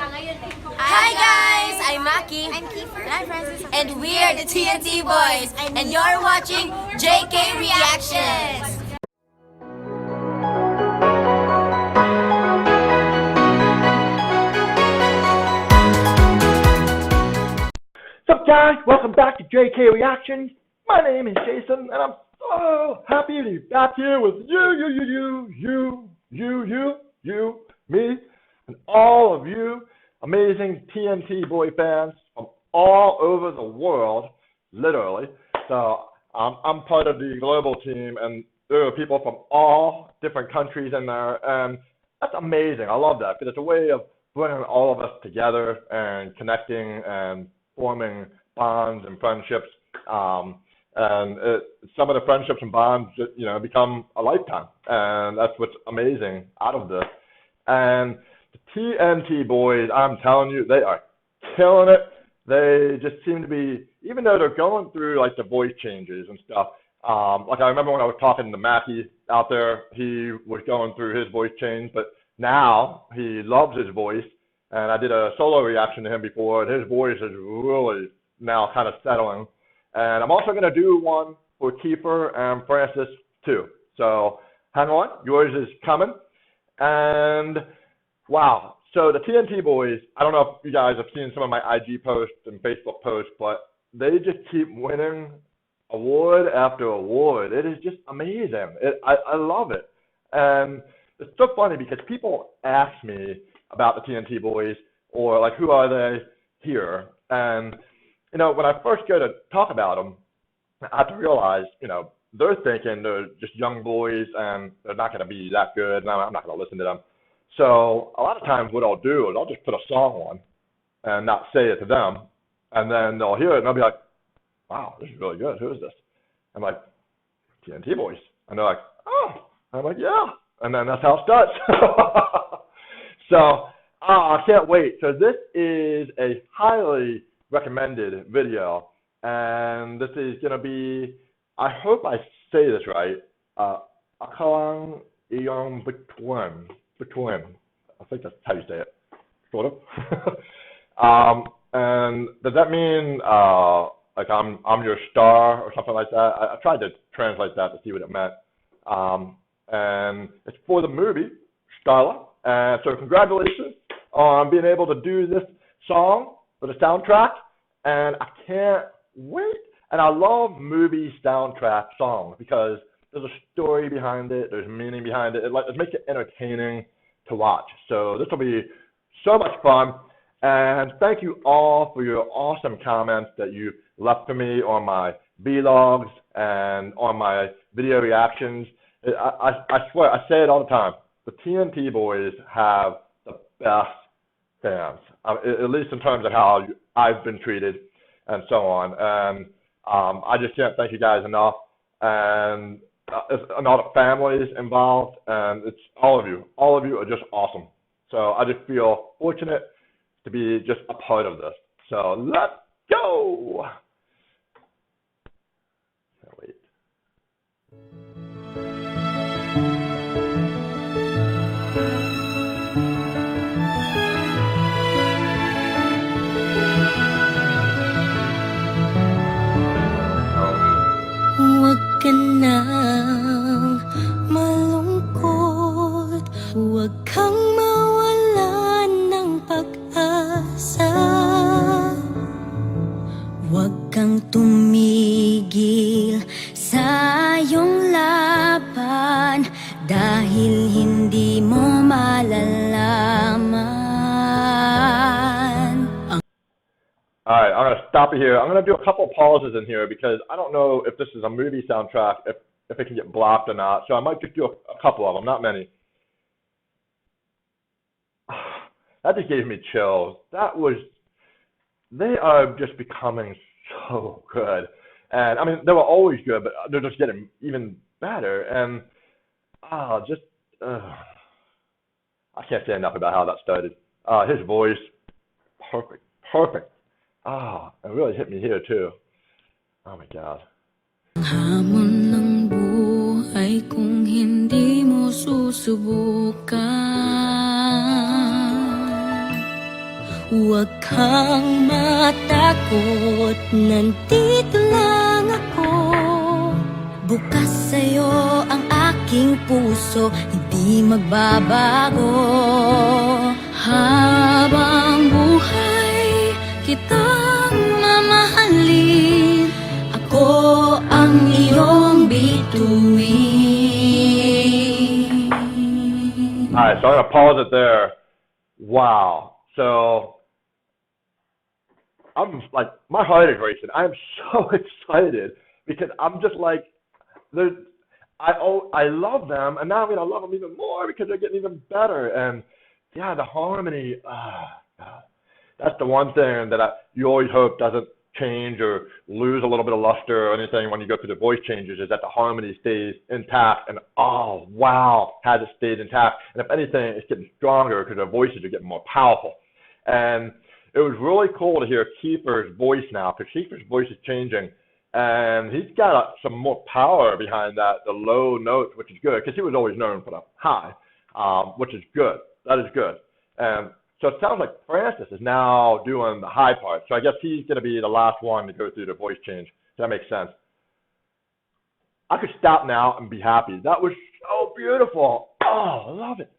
Hi guys, I'm Maki. I'm Kiefer. And I'm Francis. And we are the TNT Boys. And you're watching JK Reactions. What's up guys, welcome back to JK Reactions. My name is Jason and I'm so happy to be back here with you, me, and all of you amazing TNT Boy fans from all over the world, literally. So I'm part of the global team and there are people from all different countries in there, and that's amazing. I love that because it's a way of bringing all of us together and connecting and forming bonds and friendships, and some of the friendships and bonds, become a lifetime, and that's what's amazing out of this. And the TNT Boys, I'm telling you, they are killing it. They just seem to be, even though they're going through like the voice changes and stuff. Like I remember when I was talking to Mackie out there, he was going through his voice change, but now he loves his voice. And I did a solo reaction to him before, and his voice is really now kind of settling. And I'm also going to do one for Kiefer and Francis too. So hang on, yours is coming. And wow, so the TNT Boys, I don't know if you guys have seen some of my IG posts and Facebook posts, but they just keep winning award after award. It is just amazing. I love it. And it's so funny because people ask me about the TNT Boys, or like, who are they here? And, when I first go to talk about them, I have to realize, they're thinking they're just young boys and they're not going to be that good, and I'm not going to listen to them. So a lot of times what I'll do is I'll just put a song on and not say it to them, and then they'll hear it and they'll be like, wow, this is really good. Who is this? I'm like, TNT Boys. And they're like, oh. I'm like, yeah. And then that's how it starts. So, I can't wait. So this is a highly recommended video, and this is going to be, I hope I say this right, Ang Iyong Bituin. I think that's how you say it, sort of. And does that mean, like I'm your star or something like that? I tried to translate that to see what it meant. And it's for the movie, Starla. And so congratulations on being able to do this song for the soundtrack, and I can't wait. And I love movie soundtrack songs because there's a story behind it, there's meaning behind it. It makes it entertaining to watch. So this will be so much fun. And thank you all for your awesome comments that you left for me on my vlogs and on my video reactions. I swear, I say it all the time. The TNT Boys have the best fans, at least in terms of how I've been treated and so on. And I just can't thank you guys enough. And all the families involved, and it's all of you. All of you are just awesome. So I just feel fortunate to be just a part of this. So let's go. Can't wait. Huwag ka nang malungkot, huwag kang mawalan ng pag-asa. Huwag kang tumigil sa iyong laban dahil hindi mo malalaman. All right, I'm going to stop it here. I'm going to do a couple pauses in here because I don't know if this is a movie soundtrack, if it can get blocked or not. So I might just do a couple of them, not many. That just gave me chills. They are just becoming so good. And I mean, they were always good, but they're just getting even better. And I can't say enough about how that started. His voice, perfect. It really hit me here too. Oh my God. Hamon ng buhay kung hindi mo susubukan. Huwag kang matakot, nandito lang ako. Bukas sa'yo ang aking puso, hindi magbabago. Habang buhay kitang mamahalin, ako ang iyong bituin. Alright, so I'm gonna pause it there. Wow. So I'm like, my heart is racing. I'm so excited because I'm just like, I love them, and now I'm gonna love them even more because they're getting even better. And yeah, the harmony. That's the one thing that you always hope doesn't change or lose a little bit of luster or anything when you go through the voice changes, is that the harmony stays intact. And oh wow, has it stayed intact? And if anything, it's getting stronger because the voices are getting more powerful. And it was really cool to hear Kiefer's voice now, because Kiefer's voice is changing, and he's got some more power behind that, the low notes, which is good, because he was always known for the high, which is good. That is good. And so it sounds like Francis is now doing the high part. So I guess he's going to be the last one to go through the voice change. That makes sense. I could stop now and be happy. That was so beautiful. Oh, I love it.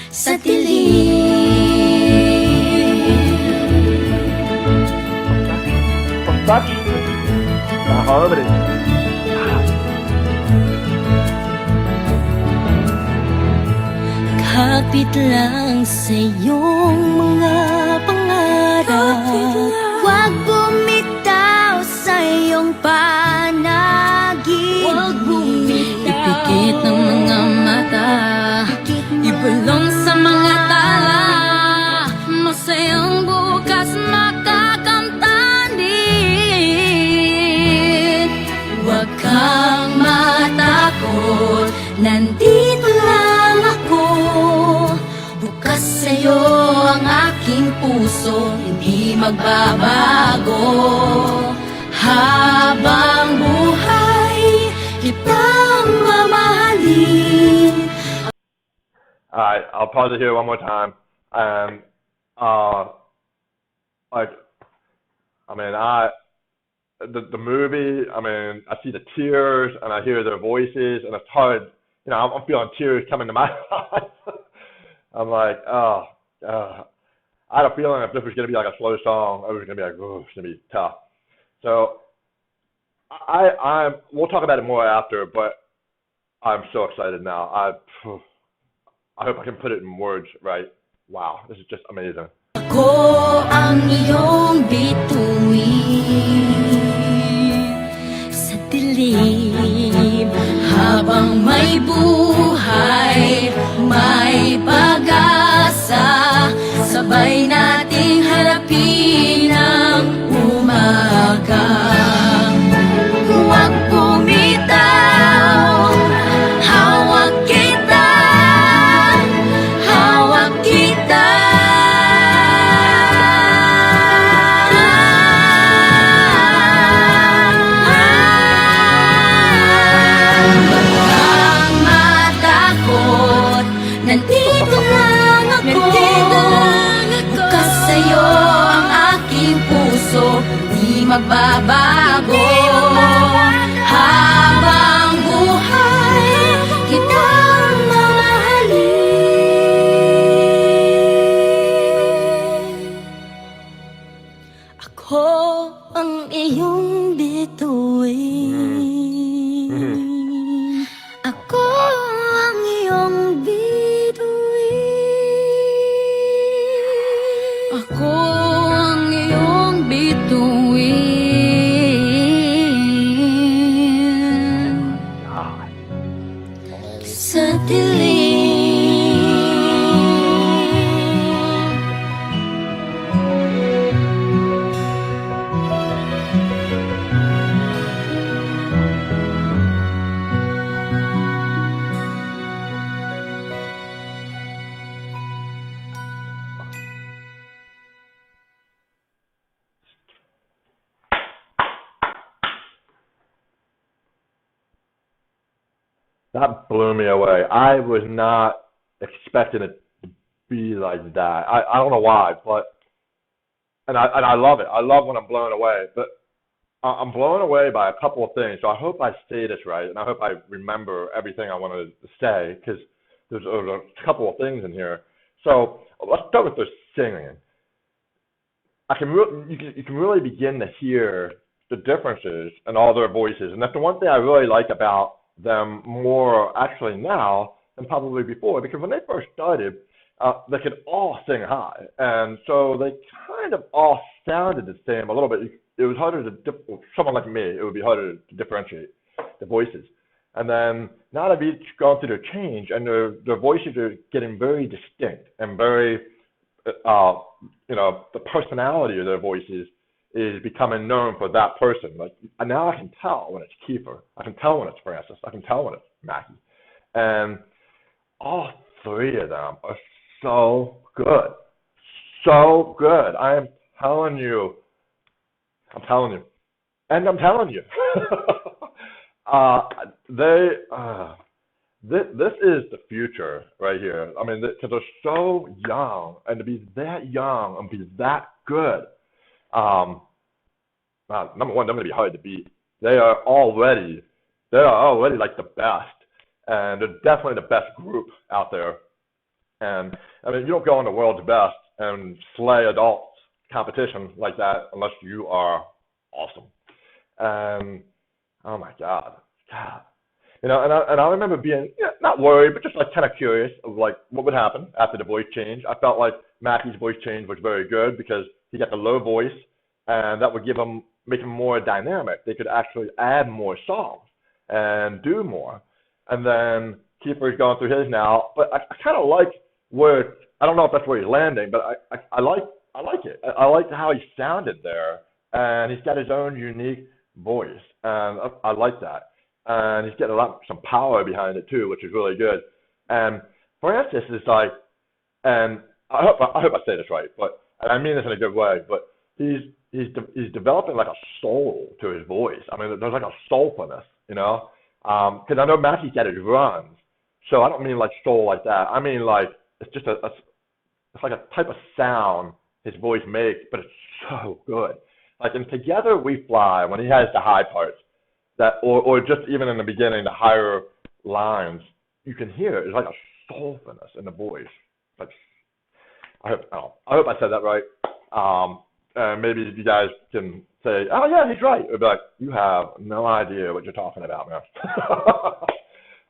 Sa dilim, From touch, the harmony. kapit lang sa iyong mga pangarap. Huwag bumitaw sa iyong panaginip. Ipikit ng mga mata, ibulong sa mga tala. Masayang bukas makakamtanit. Huwag kang matakot, nandito lang ako. Bukas sa'yo ang aking puso, hindi magbabago. Habang buhay kitang mamahalin. Alright, I'll pause it here one more time. And like, I mean, the movie, I mean, I see the tears and I hear their voices, and it's hard, you know, I'm feeling tears coming to my eyes. I'm like, I had a feeling if this was going to be like a slow song, it was going to be like, oh, it's going to be tough. So we'll talk about it more after, but I'm so excited now. I hope I can put it in words right. Wow, this is just amazing. Ako ang iyong bituin sa dilim. Habang may buhay, may pag-asa, sabay nating harapin ang umaga. Huwag bumitaw, hawak kita, hawak kita. Nandito lang ako, bukas sa'yo ang aking puso, di magbabago. Habang buhay kitang mamahalin. Ako ang iyong bituin. Ako ang iyong bituin. Ako ang iyong bituin sa dilim. That blew me away. I was not expecting it to be like that. I don't know why, but and I love it. I love when I'm blown away, but I'm blown away by a couple of things. So I hope I say this right, and I hope I remember everything I wanted to say because there's a couple of things in here. So let's start with the singing. You can really begin to hear the differences in all their voices, and that's the one thing I really like about them more actually now than probably before. Because when they first started, they could all sing high, and so they kind of all sounded the same a little bit. It was harder for someone like me. It would be harder to differentiate the voices. And then now they've each gone through their change, and their voices are getting very distinct and very, the personality of their voices is becoming known for that person. Like now I can tell when it's Kiefer. I can tell when it's Francis. I can tell when it's Mackie. And all three of them are so good. So good. I am telling you. I'm telling you. And I'm telling you. This is the future right here. I mean, because they're so young, and to be that young and be that good, number one, they're going to be hard to beat. They are already like the best, and they're definitely the best group out there. And I mean, you don't go on the world's best and slay adult competition like that unless you are awesome. And oh my God. And I remember being not worried, but just like kind of curious of like what would happen after the voice change. I felt like Mackie's voice change was very good because he got the low voice, and that would make him more dynamic. They could actually add more songs and do more. And then Kiefer's going through his now, but I kind of like where I don't know if that's where he's landing, but I like it. I like how he sounded there, and he's got his own unique voice, and I like that. And he's getting some power behind it too, which is really good. And Francis is like, and I hope I say this right, but and I mean this in a good way, but he's developing like a soul to his voice. I mean, there's like a soulfulness, because I know Mackie's got his runs, so I don't mean like soul like that. I mean like it's just it's like a type of sound his voice makes, but it's so good. Like in Together We Fly, when he has the high parts, that or just even in the beginning, the higher lines, you can hear it. It's like a soulfulness in the voice. Like I hope I said that right. Maybe you guys can say, "Oh yeah, he's right." Or be like, "You have no idea what you're talking about, man."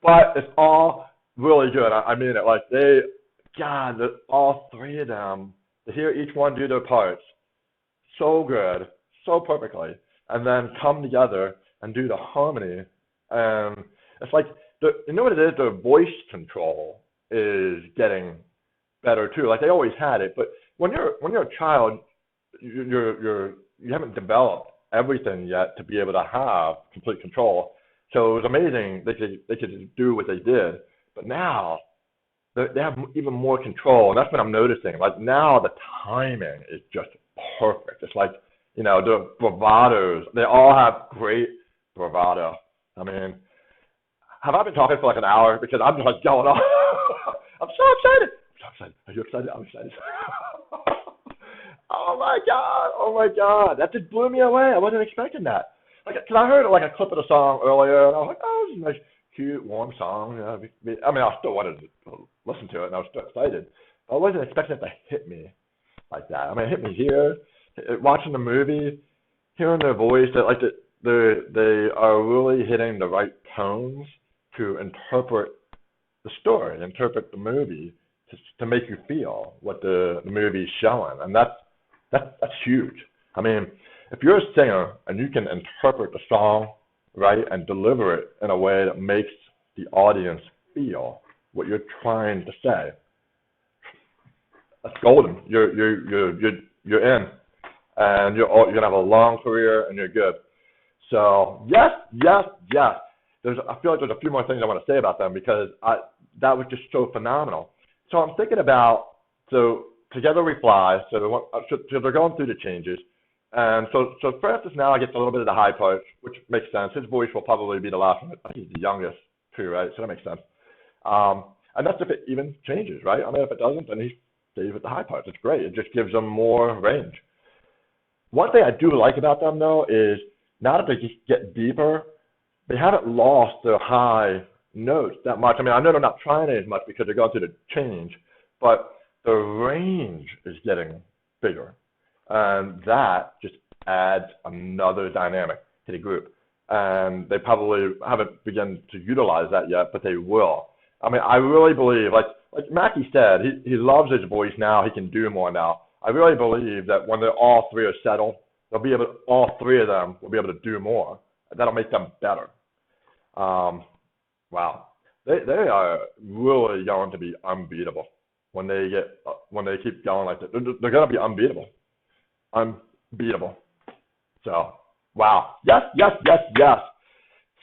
But it's all really good. I mean it. Like all three of them, to hear each one do their parts so good, so perfectly, and then come together and do the harmony. And it's like, you know what it is? Their voice control is getting better too. Like they always had it, but when you're a child, you haven't developed everything yet to be able to have complete control. So it was amazing they could do what they did. But now they have even more control, and that's what I'm noticing. Like now the timing is just perfect. It's like, the bravados. They all have great bravado. I mean, have I been talking for like an hour? Because I'm just like going on. I'm so excited. Are you excited? I'm excited. Oh my God. That just blew me away. I wasn't expecting that. Like, cause I heard like a clip of the song earlier, and I was like, oh, this is a nice, cute, warm song. I mean, I still wanted to listen to it, and I was still excited. I wasn't expecting it to hit me like that. I mean, it hit me here, watching the movie, hearing their voice. Like they are really hitting the right tones to interpret the story, interpret the movie, to make you feel what the movie's showing, and that's huge. I mean, if you're a singer and you can interpret the song right and deliver it in a way that makes the audience feel what you're trying to say, that's golden. You're in, and you're gonna have a long career, and you're good. So yes. I feel like there's a few more things I want to say about them because that was just so phenomenal. So I'm thinking about Together We Fly. So they're going through the changes, and so Francis now gets a little bit of the high parts, which makes sense. His voice will probably be the last one. I think he's the youngest too, right? So that makes sense. And that's if it even changes, right? I mean, if it doesn't, then he stays with the high parts. It's great. It just gives them more range. One thing I do like about them, though, is now that they just get deeper, they haven't lost their high notes that much. I mean, I know they're not trying as much because they're going through the change, but the range is getting bigger. And that just adds another dynamic to the group. And they probably haven't begun to utilize that yet, but they will. I mean, I really believe, like Mackie said, he loves his voice now. He can do more now. I really believe that when they're all three are settled, all three of them will be able to do more. That'll make them better. Wow. They are really going to be unbeatable when they keep going like that. They're going to be unbeatable. Unbeatable. So, wow. Yes.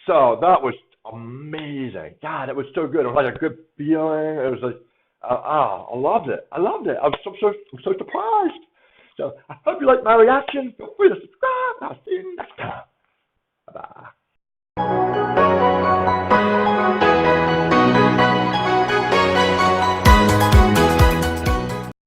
So that was amazing. God, it was so good. It was like a good feeling. It was like, I loved it. I was so surprised. So I hope you liked my reaction. Feel free to subscribe. I'll see you next time.